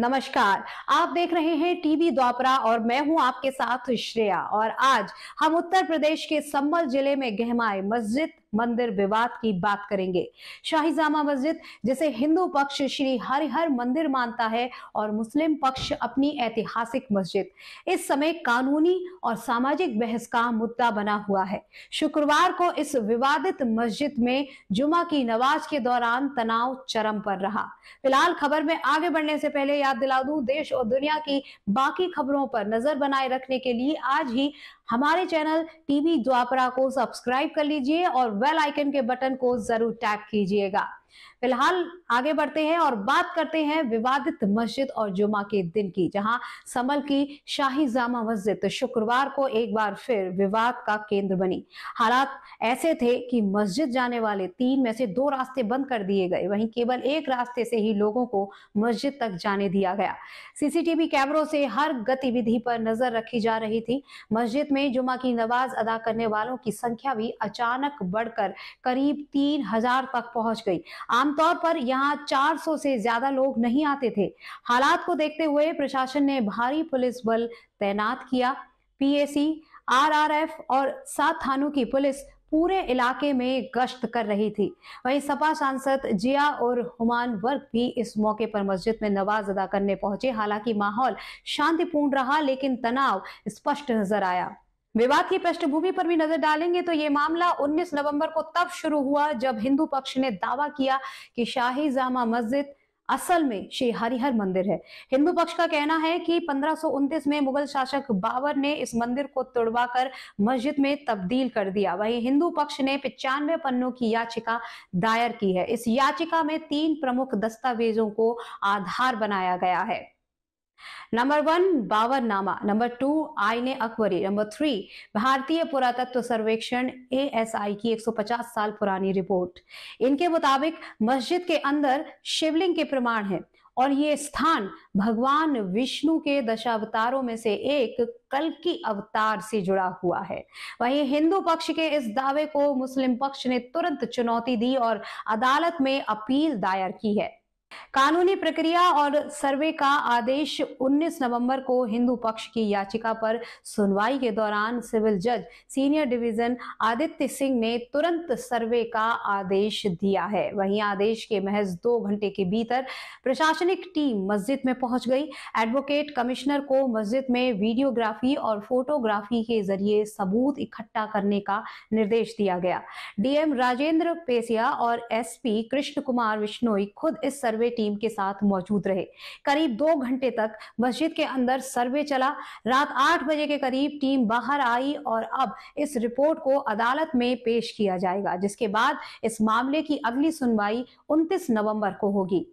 नमस्कार। आप देख रहे हैं टीवी द्वापरा और मैं हूं आपके साथ श्रेया। और आज हम उत्तर प्रदेश के संभल जिले में गहमाए मस्जिद मंदिर विवाद की बात करेंगे। शाही जामा मस्जिद, जिसे हिंदू पक्ष श्री हरिहर मंदिर मानता है और मुस्लिम पक्ष अपनी ऐतिहासिक मस्जिद, इस समय कानूनी और सामाजिक बहस का मुद्दा बना हुआ है। शुक्रवार को इस विवादित मस्जिद में जुमा की नमाज के दौरान तनाव चरम पर रहा। फिलहाल खबर में आगे बढ़ने से पहले याद दिला दूं, देश और दुनिया की बाकी खबरों पर नजर बनाए रखने के लिए आज ही हमारे चैनल टीवी द्वापरा को सब्सक्राइब कर लीजिए और बेल आइकन के बटन को जरूर टैप कीजिएगा। फिलहाल आगे बढ़ते हैं और बात करते हैं विवादित मस्जिद और जुमा के दिन की, जहां संभल की शाही जामा मस्जिद शुक्रवार को एक बार फिर विवाद का केंद्र बनी। हालात ऐसे थे कि मस्जिद जाने वाले 3 में से 2 रास्ते बंद कर दिए गए, वहीं केवल एक रास्ते से ही लोगों को मस्जिद तक जाने दिया गया। सीसीटीवी कैमरों से हर गतिविधि पर नजर रखी जा रही थी। मस्जिद में जुमा की नमाज अदा करने वालों की संख्या भी अचानक बढ़कर करीब 3000 तक पहुंच गई। आमतौर पर यहां 400 से ज्यादा लोग नहीं आते थे। हालात को देखते हुए प्रशासन ने भारी पुलिस बल तैनात किया। पीएसी, आरआरएफ और 7 थानों की पुलिस पूरे इलाके में गश्त कर रही थी। वहीं सपा सांसद जिया और हुमान वर्ग भी इस मौके पर मस्जिद में नमाज अदा करने पहुंचे। हालांकि माहौल शांतिपूर्ण रहा, लेकिन तनाव स्पष्ट नजर आया। विवाद की पृष्ठभूमि पर भी नजर डालेंगे तो ये मामला 19 नवंबर को तब शुरू हुआ जब हिंदू पक्ष ने दावा किया कि शाही जामा मस्जिद असल में श्री हरिहर मंदिर है। हिंदू पक्ष का कहना है कि 1529 में मुगल शासक बाबर ने इस मंदिर को तोड़वाकर मस्जिद में तब्दील कर दिया। वहीं हिंदू पक्ष ने 95 पन्नों की याचिका दायर की है। इस याचिका में 3 प्रमुख दस्तावेजों को आधार बनाया गया है। नंबर 1, बाबरनामा। नंबर 2, आईने अकबरी। नंबर 3, भारतीय पुरातत्व सर्वेक्षण ASI की 150 साल पुरानी रिपोर्ट। इनके मुताबिक मस्जिद के अंदर शिवलिंग के प्रमाण है और ये स्थान भगवान विष्णु के दशावतारों में से एक कल्कि अवतार से जुड़ा हुआ है। वहीं हिंदू पक्ष के इस दावे को मुस्लिम पक्ष ने तुरंत चुनौती दी और अदालत में अपील दायर की है। कानूनी प्रक्रिया और सर्वे का आदेश 19 नवंबर को हिंदू पक्ष की याचिका पर सुनवाई के दौरान सिविल जज सीनियर डिवीजन आदित्य सिंह ने तुरंत सर्वे का आदेश दिया है। वहीं आदेश के महज 2 घंटे के भीतर प्रशासनिक टीम मस्जिद में पहुंच गई। एडवोकेट कमिश्नर को मस्जिद में वीडियोग्राफी और फोटोग्राफी के जरिए सबूत इकट्ठा करने का निर्देश दिया गया। डीएम राजेंद्र पेसिया और एसपी कृष्ण कुमार विश्नोई खुद इस सर्वे टीम के साथ मौजूद रहे। करीब 2 घंटे तक मस्जिद के अंदर सर्वे चला। रात 8 बजे के करीब टीम बाहर आई और अब इस रिपोर्ट को अदालत में पेश किया जाएगा, जिसके बाद इस मामले की अगली सुनवाई 29 नवंबर को होगी।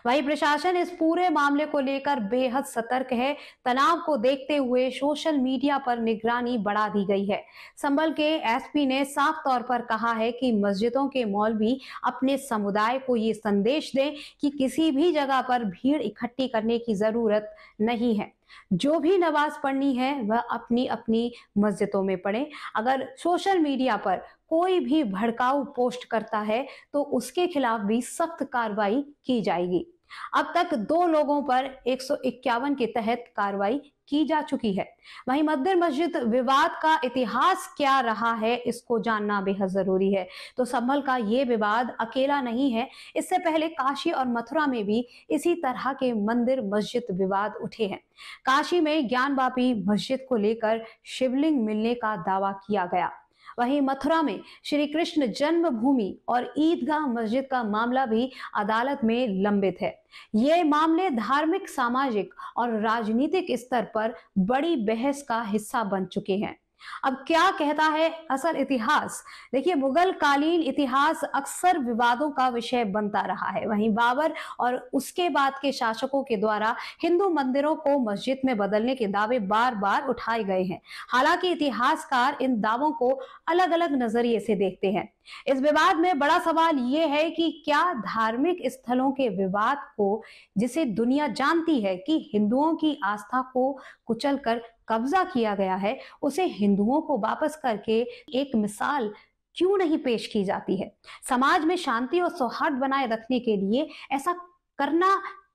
वहीं प्रशासन इस पूरे मामले को लेकर बेहद सतर्क है। तनाव को देखते हुए सोशल मीडिया पर निगरानी बढ़ा दी गई है। संभल के एसपी ने साफ तौर पर कहा है कि मस्जिदों के मौलवी अपने समुदाय को ये संदेश दें कि किसी भी जगह पर भीड़ इकट्ठी करने की जरूरत नहीं है। जो भी नमाज पढ़नी है वह अपनी अपनी मस्जिदों में पढ़े। अगर सोशल मीडिया पर कोई भी भड़काऊ पोस्ट करता है तो उसके खिलाफ भी सख्त कार्रवाई की जाएगी। अब तक 2 लोगों पर 151 के तहत कार्रवाई की जा चुकी है। वहीं मंदिर मस्जिद विवाद का इतिहास क्या रहा है, इसको जानना बेहद जरूरी है। तो संभल का ये विवाद अकेला नहीं है। इससे पहले काशी और मथुरा में भी इसी तरह के मंदिर मस्जिद विवाद उठे हैं। काशी में ज्ञानवापी मस्जिद को लेकर शिवलिंग मिलने का दावा किया गया। वहीं मथुरा में श्री कृष्ण जन्मभूमि और ईदगाह मस्जिद का मामला भी अदालत में लंबित है। ये मामले धार्मिक, सामाजिक और राजनीतिक स्तर पर बड़ी बहस का हिस्सा बन चुके हैं। अब क्या कहता है असल इतिहास? देखिए, मुगल कालीन इतिहास अक्सर विवादों का विषय बनता रहा है। वहीं बाबर और उसके बाद के शासकों के द्वारा हिंदू मंदिरों को मस्जिद में बदलने के दावे बार बार उठाए गए हैं। हालांकि इतिहासकार इन दावों को अलग अलग नजरिए से देखते हैं। इस विवाद में बड़ा सवाल यह है कि क्या धार्मिक स्थलों के विवाद को, जिसे दुनिया जानती है कि हिंदुओं की आस्था को कुचलकर कब्जा किया गया है, उसे हिंदुओं को वापस करके एक मिसाल क्यों नहीं पेश की जाती है? समाज में शांति और सौहार्द बनाए रखने के लिए ऐसा करना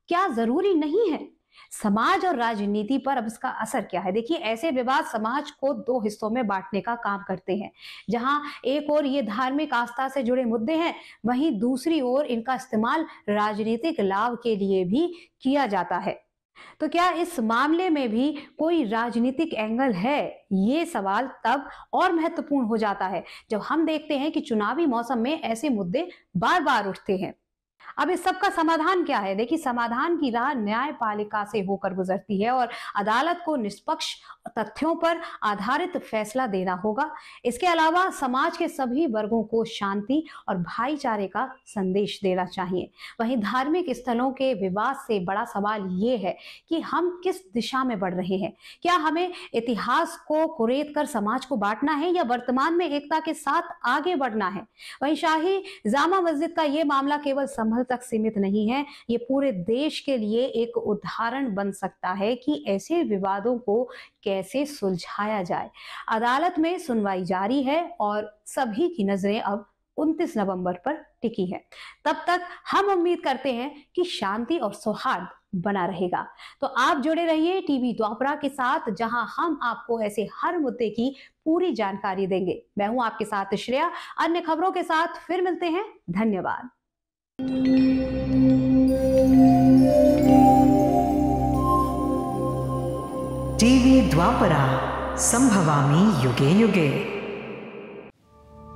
क्या जरूरी नहीं है? समाज और राजनीति पर अब इसका असर क्या है? देखिए, ऐसे विवाद समाज को दो हिस्सों में बांटने का काम करते हैं। जहां एक ओर ये धार्मिक आस्था से जुड़े मुद्दे हैं, वहीं दूसरी ओर इनका इस्तेमाल राजनीतिक लाभ के लिए भी किया जाता है। तो क्या इस मामले में भी कोई राजनीतिक एंगल है? ये सवाल तब और महत्वपूर्ण हो जाता है जब हम देखते हैं कि चुनावी मौसम में ऐसे मुद्दे बार बार उठते हैं। अब इस सब का समाधान क्या है? देखिए, समाधान की राह न्यायपालिका से होकर गुजरती है और अदालत को निष्पक्ष तथ्यों पर आधारित फैसला देना होगा। इसके अलावा समाज के सभी वर्गों को शांति और भाईचारे का संदेश देना चाहिए। वहीं धार्मिक स्थलों के विवाद से बड़ा सवाल ये है कि हम किस दिशा में बढ़ रहे हैं। क्या हमें इतिहास को कुरेद कर समाज को बांटना है या वर्तमान में एकता के साथ आगे बढ़ना है? वहीं शाही जामा मस्जिद का ये मामला केवल संभल तक सीमित नहीं है, ये पूरे देश के लिए एक उदाहरण बन सकता है कि ऐसे विवादों को कैसे सुलझाया जाए। अदालत में सुनवाई जारी है और सभी की नजरें अब 29 नवंबर पर टिकी है। तब तक हम उम्मीद करते हैं कि शांति और सौहार्द बना रहेगा। तो आप जुड़े रहिए टीवी द्वापरा के साथ, जहां हम आपको ऐसे हर मुद्दे की पूरी जानकारी देंगे। मैं हूं आपके साथ श्रेया। अन्य खबरों के साथ फिर मिलते हैं। धन्यवाद। टीवी द्वापरा, संभवामि युगे युगे।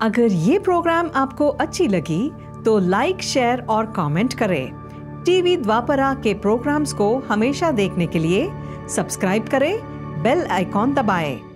अगर ये प्रोग्राम आपको अच्छी लगी तो लाइक, शेयर और कमेंट करें। टीवी द्वापरा के प्रोग्राम्स को हमेशा देखने के लिए सब्सक्राइब करें, बेल आइकॉन दबाएं।